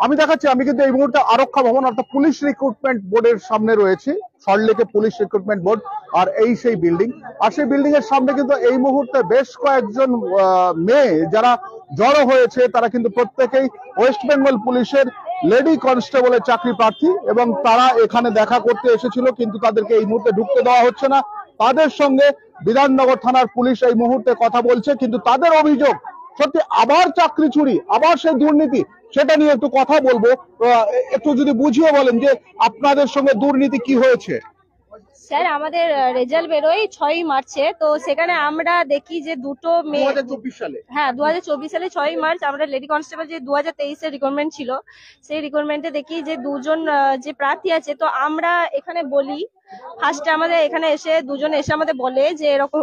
আমি দেখাচ্ছি, আমি কিন্তু এই মুহূর্তে আরক্ষা ভবন অর্থাৎ পুলিশ রিক্রুটমেন্ট বোর্ডের সামনে রয়েছি, সল্টলেকে পুলিশ রিক্রুটমেন্ট বোর্ড, আর এই সেই বিল্ডিং, আর সেই বিল্ডিং এর সামনে কিন্তু এই মুহূর্তে বেশ কয়েকজন মেয়ে যারা জড়ো হয়েছে, তারা কিন্তু প্রত্যেকেই ওয়েস্ট বেঙ্গল পুলিশের লেডি কনস্টেবলের চাকরি প্রার্থী, এবং তারা এখানে দেখা করতে এসেছিল, কিন্তু তাদেরকে এই মুহূর্তে ঢুকতে দেওয়া হচ্ছে না। তাদের সঙ্গে বিধাননগর থানার পুলিশ এই মুহূর্তে কথা বলছে, কিন্তু তাদের অভিযোগ সত্যি আবার চাকরি চুরি, আবার সেই দুর্নীতি, সেটা নিয়ে একটু কথা বলবো। একটু যদি বুঝিয়ে বলেন যে আপনাদের সঙ্গে দুর্নীতি কি হয়েছে। স্যার, আমাদের রেজাল্ট বেরোয় 6ই মার্চে, তো সেখানে আমরা দেখি যে দুটো মেয়ে 2024 সালে, হ্যাঁ 2024 সালে 6ই মার্চ আমরা লেডি কনস্টেবল যে 2023 এর রিক্রুটমেন্ট ছিল, সেই রিক্রুটমেন্টে দেখি যে দুজন যে প্রার্থী আছে। তো আমরা এখানে বলি, ফার্স্টে আমাদের এখানে এসে দুজন এসে আমাদের বলে যে এরকম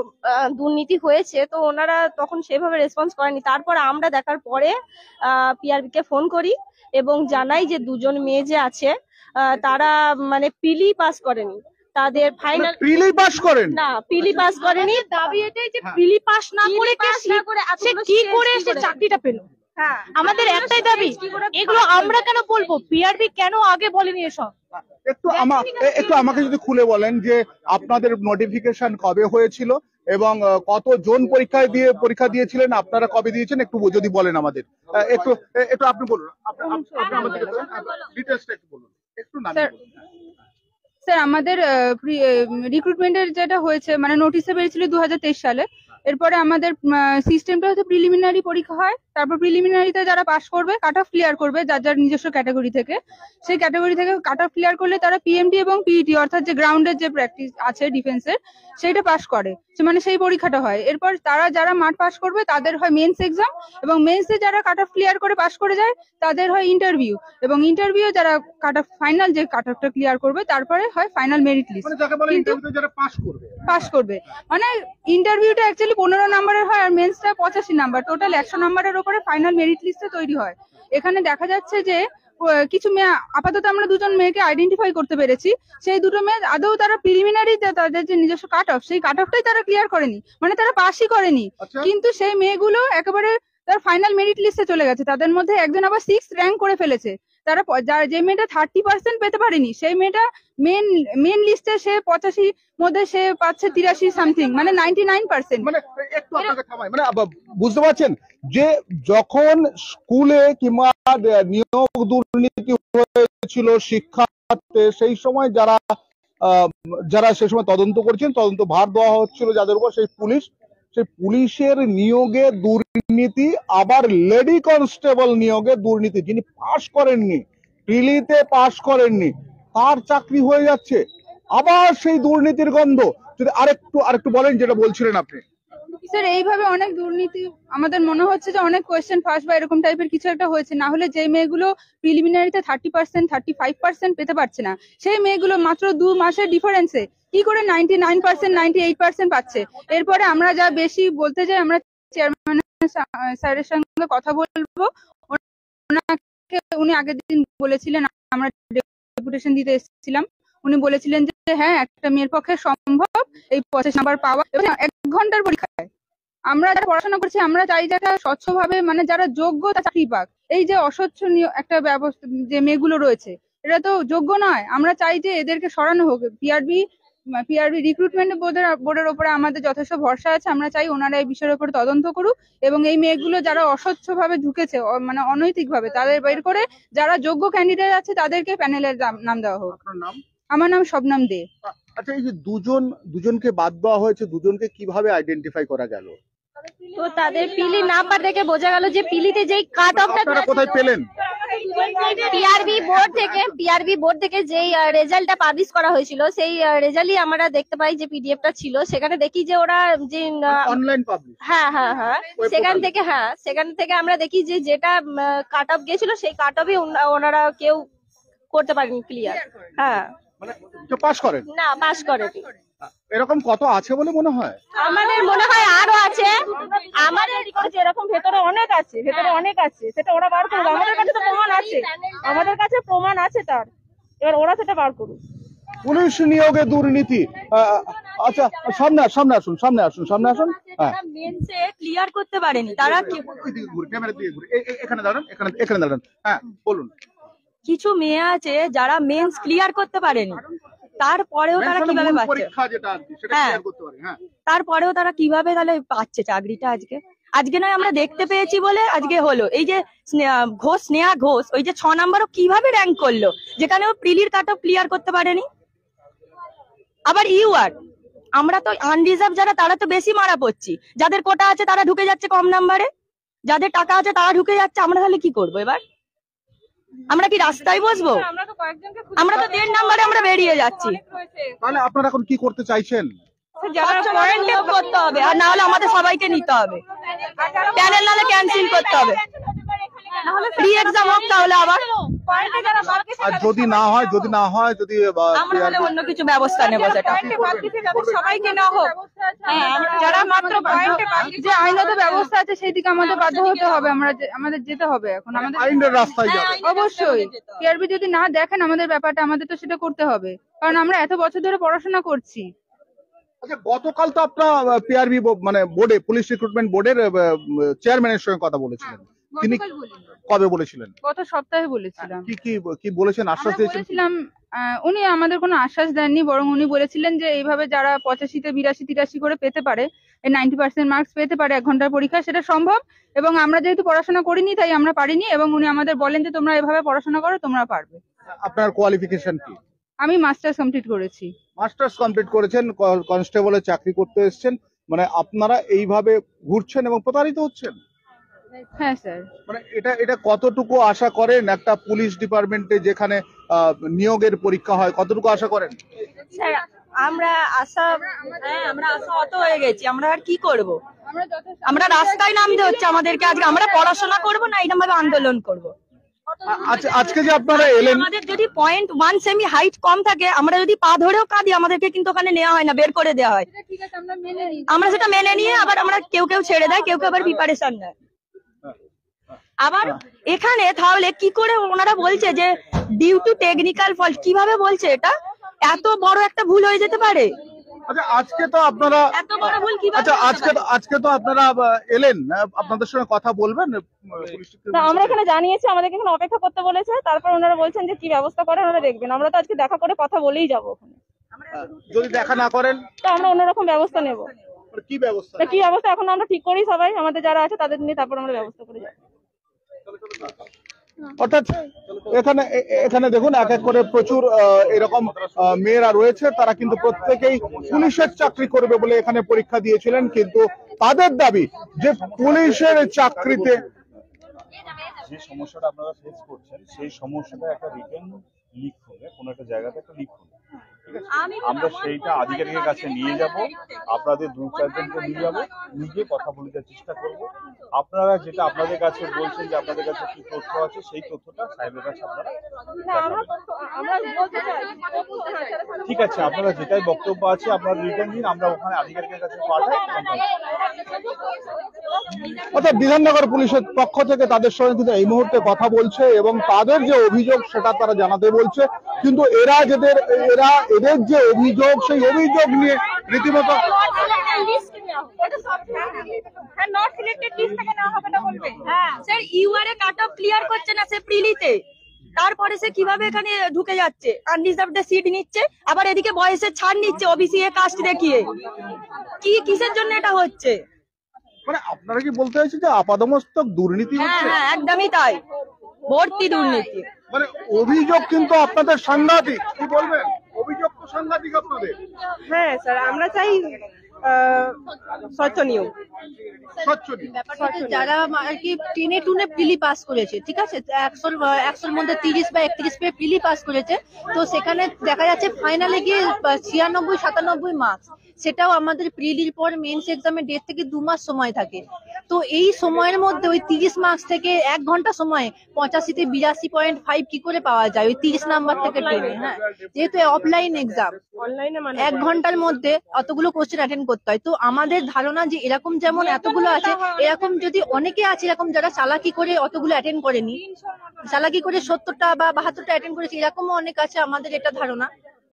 দুর্নীতি হয়েছে, তো ওনারা তখন সেভাবে রেসপন্স করেনি। তারপর আমরা দেখার পরে পিআরবি কে ফোন করি এবং জানাই যে দুজন মেয়ে যে আছে তারা মানে পিলি পাস করেনি, তাদের ফাইনাল প্রিলি পাস করেন না, পিলি পাস করেনি। দাবি এটাই যে পিলি পাস না করে সে কি করে সে চাকরিটা পেল। আমাদের একটাই দাবি, এগুলো আমরা কেন বলবো, পিআরবি কেন আগে বলেনি এসব। একটু আমাকে যদি খুলে বলেন যে আপনাদের নোটিফিকেশন কবে হয়েছিল এবং কতজন পরীক্ষা দিয়েছিলেন, আপনারা কবে দিয়েছেন, একটু যদি বলেন আমাদের। একটু একটু আপনি বলুন, আপনি আমাদের ডিটেইলসটা একটু বলুন, একটু নাম বলুন। স্যার, আমাদের রিক্রুটমেন্টের যেটা হয়েছে মানে নোটিশে বেরিয়েছিল 2023 সালে। এরপরে আমাদের সিস্টেমটা হচ্ছে প্রিলিমিনারি পরীক্ষা হয়, তারপর প্রিলিমিনারিতে যারা পাস করবে কাট অফ ক্লিয়ার করবে যার যার নিজস্ব ক্যাটাগরি থেকে, সেই ক্যাটাগরি থেকে কাট অফ ক্লিয়ার করলে তারা পিএমটি এবং পিইটি অর্থাৎ যে গ্রাউন্ডের যে প্র্যাকটিস আছে ডিফেন্সের, সেইটা পাস করে, মানে সেই পরীক্ষাটা হয়। এরপর তারা যারা মাঠ পাস করবে তাদের হয় মেন্স এক্সাম, এবং মেন্সে যারা কাট অফ ক্লিয়ার করে পাস করে যায় তাদের হয় ইন্টারভিউ, এবং ইন্টারভিউ যারা কাট অফ ফাইনাল যে কাট অফটা ক্লিয়ার করবে তারপরে হয় ফাইনাল মেরিট লিস্ট। কিন্তু পাস করবে মানে ইন্টারভিউটা অ্যাকচুয়ালি 15 নম্বরের হয় আর মেন্সটা 85 নাম্বার, টোটাল 100 নম্বরের উপরে ফাইনাল মেরিট লিস্টে তৈরি হয়। এখানে দেখা যাচ্ছে যে কিছু মেয়ে, আপাতত আমরা দুজন মেয়েকে আইডেন্টিফাই করতে পেরেছি, সেই দুটো মেয়ে আদৌ তারা প্রিলিমিনারি তাদের যে নিজস্ব কাট অফ, সেই কাট অফটাই তারা ক্লিয়ার করেনি, মানে তারা পাসই করেনি। কিন্তু সেই মেয়েগুলো একেবারে তার ফাইনাল মেরিট লিস্টে চলে গেছে। তাদের মধ্যে একজন আবার 6th র্যাঙ্ক করে ফেলেছে। তারা যে মেয়েটা 30% পেতে পারেনি, সেই মেয়েটা মেন লিস্টে সে 85 মধ্যে সে পাচ্ছে 83 সামথিং, মানে 99%। মানে একটু আপনাকে থামাই, মানে বুঝতে পারছেন যে যখন স্কুলে কিংবা নিয়োগ দুর্নীতি হয়েছিল শিক্ষাতে, সেই সময় যারা সেই সময় তদন্ত করছেন, তদন্ত ভার দেওয়া হচ্ছিল যাদের উপর, সেই পুলিশের নিয়োগে দুর্নীতি, আবার লেডি কনস্টেবল নিয়োগে দুর্নীতি, যিনি পাশ করেননি, প্রিলিতে পাশ করেননি, তার চাকরি হয়ে যাচ্ছে, আবার সেই দুর্নীতির গন্ধ। যদি আরেকটু বলেন যেটা বলছিলেন আপনি। স্যার, এইভাবে অনেক দুর্নীতি আমাদের মনে হচ্ছে যে অনেক কোয়েশ্চেন ফাঁস বা এরকম টাইপের কিছু একটা হয়েছে। না হলে যে মেয়েগুলো প্রিলিমিনারিতে 30% 35% পেতে পারছে না, সেই মেয়েগুলো মাত্র 2 মাসের ডিফারেন্সে কি করে 99% 98% পাচ্ছে। এরপরে আমরা যা বেশি বলতে যাই, আমরা চেয়ারম্যান স্যারের সঙ্গে কথা বলবো, উনি আগের দিন বলেছিলেন, আমরা ডেপুটেশন দিতে এসেছিলাম, উনি বলেছিলেন যে হ্যাঁ একটা মেয়ের পক্ষে সম্ভব এই 85 নাম্বার পাওয়া, এবং 1 ঘন্টার পরীক্ষায়। আমরা যারা পড়াশোনা করছি আমরা চাই যে স্বচ্ছভাবে, মানে যারা যোগ্য তারা চাকরি পাক। এই যে অস্বচ্ছ একটা ব্যবস্থা যে মেয়েগুলো রয়েছে, এটা তো যোগ্য নয়। আমরা চাই যে এদেরকে সরানো হোক। পিআরবি রিক্রুটমেন্ট বোর্ডের উপরে আমাদের যথেষ্ট ভরসা আছে। আমরা চাই ওনারা এই বিষয়ের উপরে তদন্ত করুক, এবং এই মেয়েগুলো যারা অস্বচ্ছভাবে ঢুকেছে, মানে অনৈতিকভাবে, তাদের বের করে যারা যোগ্য ক্যান্ডিডেট আছে তাদেরকে প্যানেলের নাম দেওয়া হোক। আমার নাম শবনম দে। আচ্ছা, এই যে দুজনকে বাদ দেওয়া হয়েছে, দুজনকে কিভাবে আইডেন্টিফাই করা গেল? তো তাদের পিলি নাম্বার দেখে বোঝা গেল যে পিলিতে যেই কাট অফটা আপনারা কোথায় পেলেন? পিআরবি বোর্ড থেকে যেই রেজাল্টটা পাবলিশ করা হয়েছিল, সেই রেজাল্টই আমরা দেখতে পাই যে পিডিএফটা ছিল। সেখানে দেখি যে ওরা যে অনলাইন পাবলিশ, হ্যাঁ, সেখান থেকে আমরা দেখি যে যেটা কাট অফ গেছিল সেই কাট অফই ওনারা কেউ করতে পারেনি ক্লিয়ার। হ্যাঁ, মানে পাস করেন না, পাস করেনি। এরকম কত আছে বলে মনে হয়? আমাদের মনে হয় আরো আছে, আমাদের এরকম ভেতরে অনেক আছে, সেটা ওরা বার করুক। আমাদের কাছে তো প্রমাণ আছে, তার এবার ওরা সেটা বার করুক। পুলিশ নিয়োগে দুর্নীতি, আচ্ছা সামনে আসুন হ্যাঁ মেন্সে ক্লিয়ার করতে পারেনি তারা এখানে দাঁড়ান হ্যাঁ বলুন। কিছু মেয়ে আছে যারা মেন্স ক্লিয়ার করতে পারেনি, তারপরেও তারা কিভাবে পাচ্ছে? পরীক্ষা যেটা আর কি, সেটা হ্যাঁ। clear করতে পারে, হ্যাঁ। তারপরেও তারা কিভাবে তাহলে পাচ্ছে চাকরিটা? আজকে নয় আমরা দেখতে পেয়েছি বলে আজকে হলো। এই যে স্নেহা ঘোষ ওই যে 6 নাম্বারও কিভাবে র্যাঙ্ক করলো, যেখানে ও প্রিলির কাট অফ ক্লিয়ার করতে পারেনি। আবার ইউআর আমরা তো আনরিজার্ভ যারা তারা তো বেশি মারা পড়ছি, যাদের কোটা আছে তারা ঢুকে যাচ্ছে কম নাম্বারে, যাদের টাকা আছে তারা ঢুকে যাচ্ছে। আমরা তাহলে কি করবো এবার? আমরা কি রাস্তায় বসবো? আমরা তো 1.5 নাম্বারে আমরা বেরিয়ে যাচ্ছি। তাহলে আপনারা এখন কি করতে চাইছেন? পয়েন্টে করতে হবে, আর না হলে আমাদের সবাইকে নিতে হবে, প্যানেল নাহলে ক্যান্সেল করতে হবে, নাহলে ফ্রি এক্সাম হোক। তাহলে আবার আর যদি না হয় যদি আমরা তাহলে অন্য কিছু ব্যবস্থা নেবো, সেটা সবাইকে না হোক, যারা মাত্র পয়েন্টে যে আইনত ব্যবস্থা আছে সেই দিকে আমাদের বাধ্য হতে হবে, আমাদের যেতে হবে এখন আমাদের আইনের রাস্তায় যাবে। অবশ্যই পিআরবি যদি না দেখেন আমাদের ব্যাপারটা, আমাদের তো সেটা করতে হবে, কারণ আমরা এত বছর ধরে পড়াশোনা করছি। আচ্ছা গতকাল তো আপনার পিআরবি মানে বোর্ডে পুলিশ রিক্রুটমেন্ট বোর্ডের চেয়ারম্যানের সঙ্গে কথা বলেছিলেন, তিনি কবে বলেছিলেন? গত সপ্তাহে বলেছিলাম। কি বলেছেন? আশ্বাস আমরা দিয়েছেন? বলেছিলাম, উনি আমাদের কোনো আশ্বাস দেননি, বরং উনি বলেছিলেন যে এইভাবে যারা 85-তে 82-83 করে পেতে পারে, 90% মার্কস পেতে পারে 1 ঘন্টার পরীক্ষা, সেটা সম্ভব। এবং আমরা যেহেতু পড়াশোনা করিনি তাই আমরা পারিনি, এবং উনি আমাদের বলেন যে তোমরা এভাবে পড়াশোনা করো, তোমরা পারবে। আপনার কোয়ালিফিকেশন কি? আমি মাস্টার্স কমপ্লিট করেছি। মাস্টার্স কমপ্লিট করেছেন, কনস্টেবলের চাকরি করতে এসেছেন, মানে আপনারা এইভাবে ঘুরছেন এবং প্রতারিত হচ্ছেন? হ্যাঁ স্যার। মানে এটা কতটুকু আশা করেন একটা পুলিশ ডিপার্টমেন্টে যেখানে নিয়োগের পরীক্ষা হয়, কতটুকু আশা করেন? স্যার আমরা আশা অত হয়ে গেছি, আমরা আর কি করব? আমরা রাস্তায় নামতে হচ্ছে আমাদেরকে আজকে। আমরা পড়াশোনা করব না এরকম ভাবে আন্দোলন করব? আজকে যে আপনারা এলেন, আমাদের যদি 0.1 সেমি হাইট কম থাকে, আমরা যদি পা ধরেও কাঁদি, আমাদেরকে কিন্তু ওখানে নেওয়া হয় না, বের করে দেওয়া হয়। আমরা সেটা মেনে নিয়ে আবার আমরা কেউ ছেড়ে দেয়, কেউ আবার প্রিপারেশন নেয়। আবার এখানে তাহলে কি করে ওনারা বলছে যে ডিউ টু টেকনিক্যাল ফল্ট? কিভাবে বলছে এটা? এত বড় একটা ভুল হয়ে যেতে পারে? আচ্ছা আজকে তো আপনারা এত বড় ভুল কিভাবে? আচ্ছা আজকে তো আপনারা এলেন, আপনাদের সঙ্গে কথা বলবেন? আমরা এখানে জানিয়েছি, আমাদেরকে এখানে অপেক্ষা করতে বলেছে, তারপর ওনারা বলছেন যে কি ব্যবস্থা করে ওনারা দেখবেন। আমরা তো আজকে দেখা করে কথা বলেই যাবো ওখানে। যদি দেখা না করেন তো আমরা অন্যরকম ব্যবস্থা নেব। কি ব্যবস্থা? কি ব্যবস্থা এখন আমরা ঠিক করি, সবাই আমাদের যারা আছে তাদের নিয়ে তারপর আমরা ব্যবস্থা করে যাবো। অর্থাৎ এখানে দেখুন এক এক করে প্রচুর এরকম মেয়েরা রয়েছে, তারা কিন্তু প্রত্যেকেই পুলিশের চাকরি করবে বলে এখানে পরীক্ষা দিয়েছিলেন, কিন্তু তাদের দাবি যে পুলিশের চাকরিতে যে সমস্যাটা আপনারা ফেস করছেন সেই সমস্যাটা একটা রিটেন লিক হবে, কোনো একটা জায়গাতে একটা লিক হবে, ঠিক আছে? আমরা সেইটা আধিকারিকের কাছে নিয়ে যাব, আপনাদের 2-4 জনকে নিয়ে যাব, নিজে কথা বলে দেওয়ার চেষ্টা করব। আপনারা যেটা আপনাদের কাছে বলছেন যে আপনাদের কাছে কি তথ্য আছে, সেই তথ্যটা সাহেবের কাছে আপনারা ঠিক আছে, আপনারা যেটাই বক্তব্য আছে আপনারা রিটার্ন দিন, আমরা ওখানে আধিকারিকের কাছে পাঠাই। অর্থাৎ বিধাননগর পুলিশের পক্ষ থেকে তাদের সঙ্গে কিন্তু এই মুহূর্তে কথা বলছে এবং তাদের যে অভিযোগ সেটা তারা জানাতে বলছে, কিন্তু এদের যে অভিযোগ সেই অভিযোগ নিয়ে রীতিমতো স্যার ইউআর এ কাট অফ ক্লিয়ার করছে না সে প্রিলিতে, তারপরে সে কিভাবে এখানে ঢুকে যাচ্ছে, আনরিজার্ভড সিট নিচ্ছে, আবার এদিকে বয়সের ছাড় নিচ্ছে ওবিসি এ কাস্ট দেখিয়ে। কিসের জন্য এটা হচ্ছে? মানে আপনারা কি বলতে চাইছেন যে আপাদমস্তক দুর্নীতি হচ্ছে? হ্যাঁ একদমই তাই, ভর্তি দুর্নীতি। মানে অভিযোগ কিন্তু আপনাদের সাংঘাতিক, কি বলবেন? অভিযোগ তো সাংঘাতিক আপনাদের। হ্যাঁ স্যার, আমরা চাই স্বচ্ছ নিয়োগ। যারা আর কি 10-2 প্রিলি পাস করেছে, ঠিক আছে, 100-র মধ্যে 30 বা 31 পেয়ে প্রিলি পাস করেছে, তো সেখানে দেখা যাচ্ছে ফাইনালে গিয়ে 96-97 মার্কস, সেটাও আমাদের প্রিলির পর মেন্স এক্সামের ডেট থেকে 2 মাস সময় থাকে। তো এই সময়ের মধ্যে ওই 30 মার্কস থেকে 1 ঘন্টা সময় 85-তে 82.5 কি করে পাওয়া যায় ওই 30 নাম্বার থেকে টেনে? হ্যাঁ, যেহেতু অফলাইন এক্সাম, 1 ঘন্টার মধ্যে অতগুলো কোশ্চেন অ্যাটেন্ড করতে হয়। তো আমাদের ধারণা যে এরকম যেমন এতগুলো আছে, এরকম যদি অনেকে আছে এরকম যারা চালাকি করে অতগুলো অ্যাটেন্ড করেনি, চালাকি করে 70টা বা 72টা অ্যাটেন্ড করেছে, এরকমও অনেক আছে, আমাদের এটা ধারণা।